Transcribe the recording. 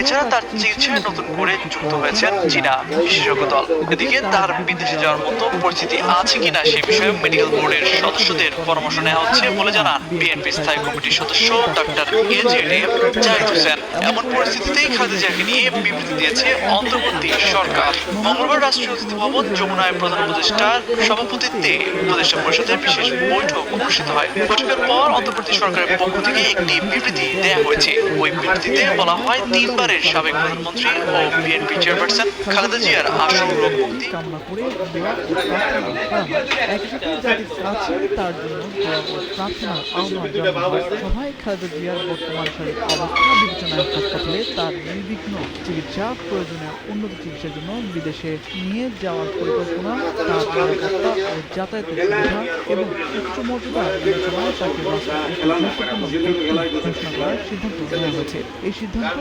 এছাড়া তার চিকিৎসায় নতুন করে যুক্ত হয়েছেন চীনা বিশেষজ্ঞ দল। এদিকে তার বিদেশে যাওয়ার মতো পরিস্থিতি আছে কিনা সে বিষয়ে মেডিকেল বোর্ডের সদস্যদের পরামর্শ নেওয়া হচ্ছে বলে জানান বিএনপি স্থায়ী কমিটির সদস্য ডাক্তার এজেডএম জাহিদ হোসেন। এমন পরিস্থিতিতেই খালেদা জিয়াকে নিয়ে বিবৃতি দিয়েছে অন্তর্বর্তী সরকার। মঙ্গলবার রাষ্ট্রীয় অতিথি ভবন যমুনায় প্রধান উপদেষ্টার সভাপতিত্বে উপদেষ্টা পরিষদের বিশেষ বৈঠক অনুষ্ঠিত হয়। বৈঠকের পর অন্তর্বর্তী সরকারের পক্ষ থেকে একটি বিবৃতি দেওয়া হয়েছে। ওই বিবৃতিতে বলা হয়, তিনবারের সাবেক প্রধানমন্ত্রী ও বিএনপি চেয়ারপারসন খালেদা জিয়ার আশু রোগ মুক্তি কামনা করে দোয়া ও প্রার্থনা করা হয়। একই সাথে যাদের কাছে তার জন্য দোয়া ও প্রার্থনার আহ্বান জানানো হয়। সভায় খালেদা জিয়ার বর্তমান শারীরিক অবস্থা বিবেচনায় হাসপাতালে তার নির্বিঘ্ন চিকিৎসা, প্রয়োজনীয় উন্নত চিকিৎসার জন্য বিদেশে নিয়ে যাওয়ার পরিকল্পনা, তার নিরাপত্তা ও যাতায়াতের সুবিধা এবং উচ্চ মর্যাদা বিবেচনায় তাকে রাষ্ট্রের একটি গুরুত্বপূর্ণ ব্যক্তি ঘোষণা করার সিদ্ধান্ত নেওয়া হয়েছে। এই সিদ্ধান্ত